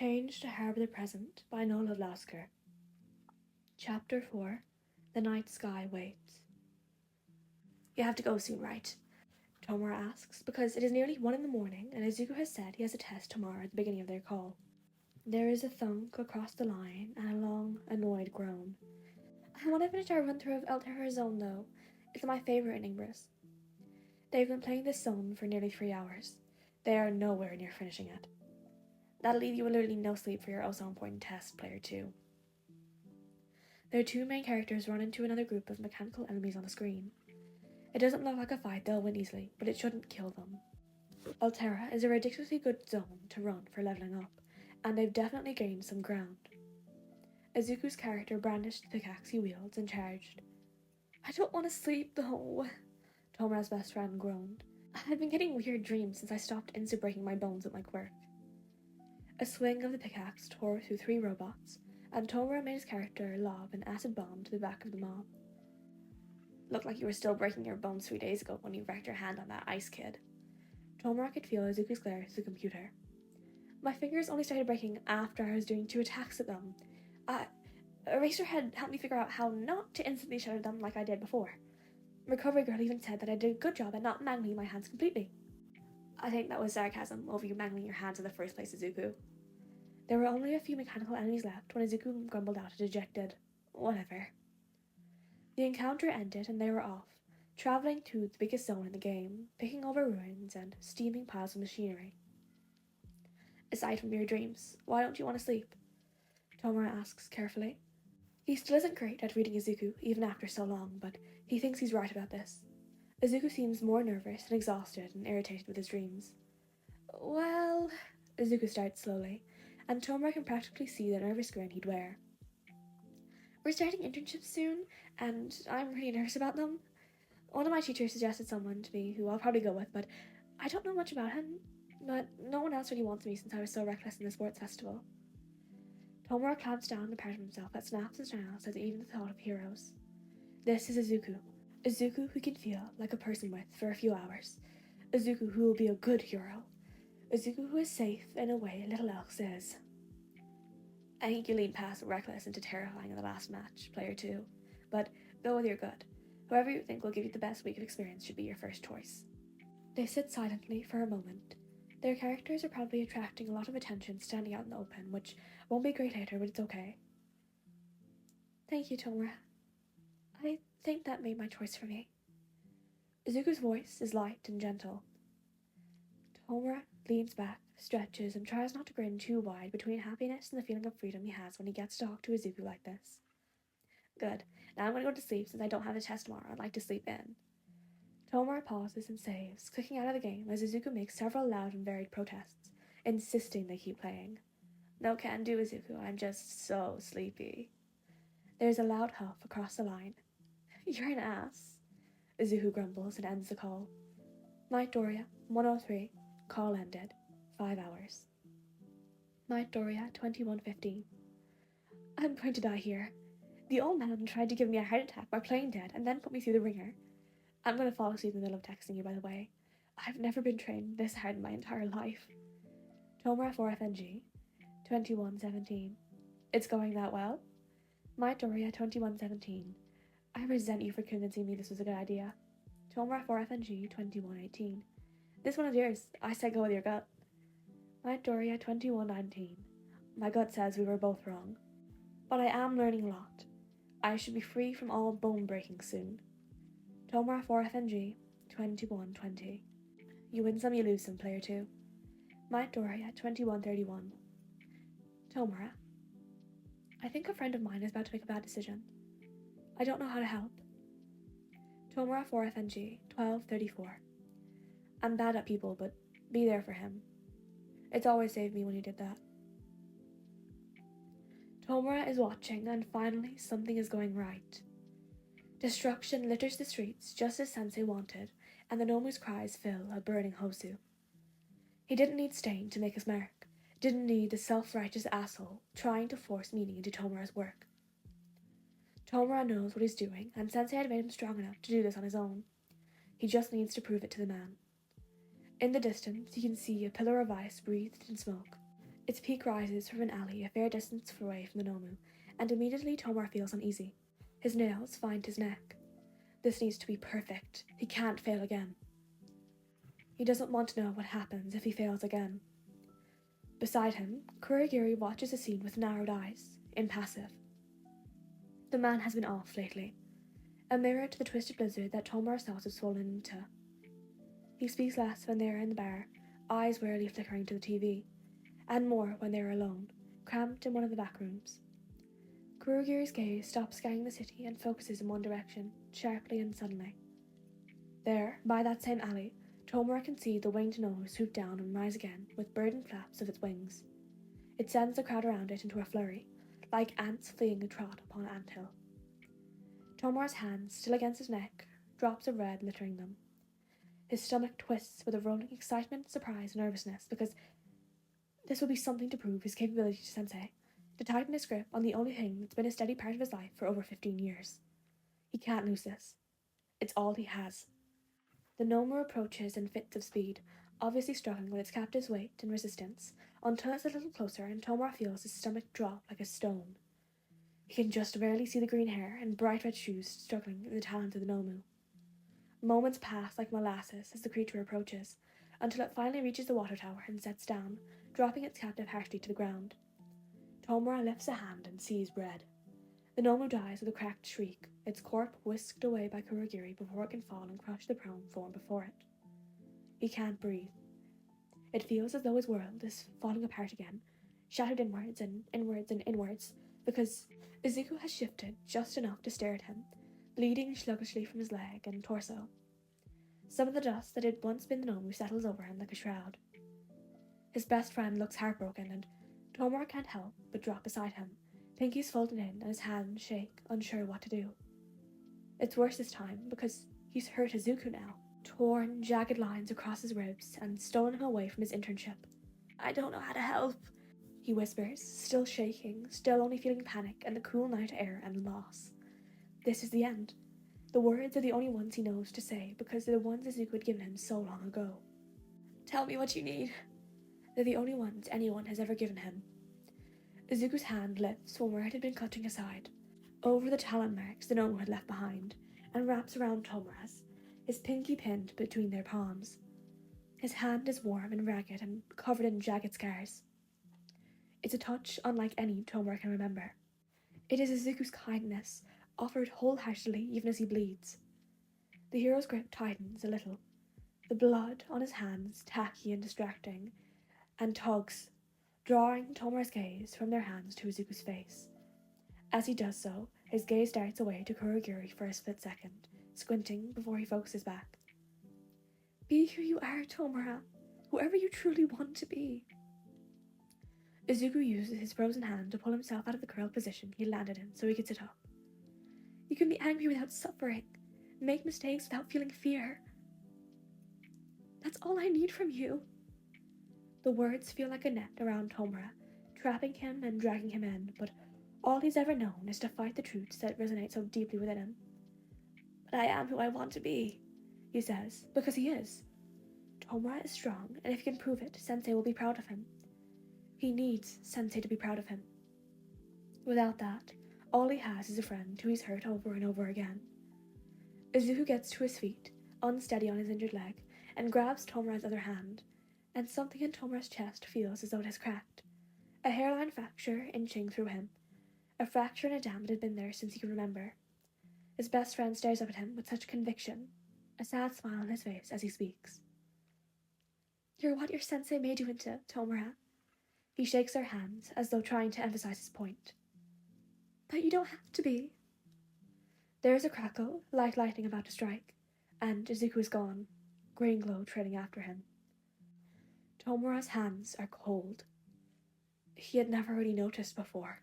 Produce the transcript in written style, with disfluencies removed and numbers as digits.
Change to Harbour the Present by nolov louscr. Chapter 4. The Night Sky Waits. You have to go soon, right? Tomura asks, because it is nearly 1 in the morning and Izuku has said he has a test tomorrow at the beginning of their call. There is a thunk across the line and a long, annoyed groan. I want to finish our run-through of Alterra's Zone, though. It's my favourite in Ingress. They've been playing this zone for nearly 3 hours. They are nowhere near finishing it. That'll leave you with literally no sleep for your oh so important test, player 2. Their two main characters run into another group of mechanical enemies on the screen. It doesn't look like a fight they'll win easily, but it shouldn't kill them. Alterra is a ridiculously good zone to run for leveling up, and they've definitely gained some ground. Izuku's character brandished the pickaxe he wields and charged. I don't want to sleep though, Tomura's best friend groaned. I've been getting weird dreams since I stopped insta-breaking my bones with my quirk. A swing of the pickaxe tore through 3 robots, and Tomura made his character lob an acid bomb to the back of the mob. Looked like you were still breaking your bones 3 days ago when you wrecked your hand on that ice kid. Tomura could feel Izuku's glare through the computer. My fingers only started breaking after I was doing 2 attacks at them. Eraserhead helped me figure out how not to instantly shatter them like I did before. Recovery Girl even said that I did a good job at not mangling my hands completely. I think that was sarcasm over you mangling your hands in the first place, Izuku. There were only a few mechanical enemies left when Izuku grumbled out a dejected, whatever. The encounter ended and they were off, travelling to the biggest zone in the game, picking over ruins and steaming piles of machinery. Aside from your dreams, why don't you want to sleep? Tomura asks carefully. He still isn't great at reading Izuku, even after so long, but he thinks he's right about this. Izuku seems more nervous and exhausted and irritated with his dreams. Well, Izuku starts slowly, and Tomura can practically see the nervous grin he'd wear. We're starting internships soon, and I'm really nervous about them. One of my teachers suggested someone to me who I'll probably go with, but I don't know much about him. But no one else really wants me since I was so reckless in the sports festival. Tomura clamps down the part of himself that snaps and snarls at even the thought of heroes. This is Izuku. Izuku who can feel like a person with for a few hours. Izuku who will be a good hero. Izuku who is safe in a way little else is. I think you leaned past reckless into terrifying in the last match, player 2. But go with your gut. Whoever you think will give you the best week of experience should be your first choice. They sit silently for a moment. Their characters are probably attracting a lot of attention standing out in the open, which won't be great later, but it's okay. Thank you, Tomura. I think that made my choice for me. Izuku's voice is light and gentle. Tomura leans back, stretches, and tries not to grin too wide between happiness and the feeling of freedom he has when he gets to talk to Izuku like this. Good. Now I'm going to go to sleep since I don't have a test tomorrow. I'd like to sleep in. Tomura pauses and saves, clicking out of the game as Izuku makes several loud and varied protests, insisting they keep playing. No can do, Izuku. I'm just so sleepy. There's a loud huff across the line. You're an ass. Izuku grumbles and ends the call. Night Doria, 103. Call ended. 5 hours. Night Doria, 21:15. I'm going to die here. The old man tried to give me a heart attack by playing dead and then put me through the ringer. I'm going to fall asleep in the middle of texting you, by the way. I've never been trained this hard in my entire life. Tomura 4FNG, 21:17. It's going that well? Night Doria, 21:17. I resent you for convincing me this was a good idea. Tomura 4FNG, 21:18. This one is yours. I said go with your gut. Night Doria, 21:19. My gut says we were both wrong. But I am learning a lot. I should be free from all bone breaking soon. Tomura 4FNG, 21:20. You win some, you lose some, player 2. Night Doria, 21:31. Tomura. I think a friend of mine is about to make a bad decision. I don't know how to help. Tomura 4FNG, 12:34. I'm bad at people, but be there for him. It's always saved me when you did that. Tomura is watching, and finally something is going right. Destruction litters the streets just as Sensei wanted, and the Nomu's cries fill a burning Hosu. He didn't need Stain to make his mark, didn't need the self-righteous asshole trying to force meaning into Tomura's work. Tomura knows what he's doing, and Sensei had made him strong enough to do this on his own. He just needs to prove it to the man. In the distance, he can see a pillar of ice breathed in smoke. Its peak rises from an alley a fair distance away from the Nomu, and immediately Tomura feels uneasy. His nails find his neck. This needs to be perfect. He can't fail again. He doesn't want to know what happens if he fails again. Beside him, Kurogiri watches the scene with narrowed eyes, impassive. The man has been off lately, a mirror to the twisted blizzard that Tomura's thoughts have swollen into. He speaks less when they are in the bar, eyes wearily flickering to the TV, and more when they are alone, cramped in one of the back rooms. Kurogiri's gaze stops scanning the city and focuses in one direction, sharply and suddenly. There, by that same alley, Tomura can see the winged nose swoop down and rise again with burdened flaps of its wings. It sends the crowd around it into a flurry, like ants fleeing a trot upon an anthill. Tomura's hands, still against his neck, drops of red littering them. His stomach twists with a rolling excitement, surprise, and nervousness, because this will be something to prove his capability to Sensei, to tighten his grip on the only thing that's been a steady part of his life for over 15 years. He can't lose this. It's all he has. The Nomu approaches in fits of speed, obviously struggling with its captive's weight and resistance, until it's a little closer and Tomura feels his stomach drop like a stone. He can just barely see the green hair and bright red shoes struggling in the talons of the Nomu. Moments pass like molasses as the creature approaches, until it finally reaches the water tower and sets down, dropping its captive harshly to the ground. Tomura lifts a hand and sees red. The Nomu dies with a cracked shriek, its corpse whisked away by Kurogiri before it can fall and crush the prone form before it. He can't breathe. It feels as though his world is falling apart again, shattered inwards and inwards and inwards, because Izuku has shifted just enough to stare at him, bleeding sluggishly from his leg and torso. Some of the dust that had once been the Nomu settles over him like a shroud. His best friend looks heartbroken, and Tomura can't help but drop beside him, pinkies folded in and his hands shake, unsure what to do. It's worse this time, because he's hurt Izuku now, torn, jagged lines across his ribs and stolen him away from his internship. "I don't know how to help," he whispers, still shaking, still only feeling panic and the cool night air and loss. This is the end. The words are the only ones he knows to say, because they're the ones Izuku had given him so long ago. "Tell me what you need." They're the only ones anyone has ever given him. Izuku's hand lifts from where it had been clutching aside, over the talon marks the Nomu had left behind, and wraps around Tomura's, his pinky pinned between their palms. His hand is warm and ragged and covered in jagged scars. It's a touch unlike any Tomura can remember. It is Izuku's kindness, offered wholeheartedly even as he bleeds. The hero's grip tightens a little, the blood on his hands tacky and distracting, and tugs, drawing Tomura's gaze from their hands to Izuku's face. As he does so, his gaze darts away to Kurogiri for a split second, squinting before he focuses back. "Be who you are, Tomura, whoever you truly want to be." Izuku uses his frozen hand to pull himself out of the curled position he landed in so he could sit up. "You can be angry without suffering, make mistakes without feeling fear. That's all I need from you." The words feel like a net around Tomura, trapping him and dragging him in, but all he's ever known is to fight the truths that resonate so deeply within him. "But I am who I want to be," he says, because he is. Tomura is strong, and if he can prove it, Sensei will be proud of him. He needs Sensei to be proud of him. Without that, all he has is a friend who he's hurt over and over again. Izuku gets to his feet, unsteady on his injured leg, and grabs Tomura's other hand, and something in Tomura's chest feels as though it has cracked. A hairline fracture inching through him. A fracture in a dam that had been there since he could remember. His best friend stares up at him with such conviction, a sad smile on his face as he speaks. "You're what your sensei made you into, Tomura." He shakes their hands as though trying to emphasize his point. "But you don't have to be." There is a crackle, like lightning about to strike, and Izuku is gone, green glow trailing after him. Tomura's hands are cold. He had never really noticed before.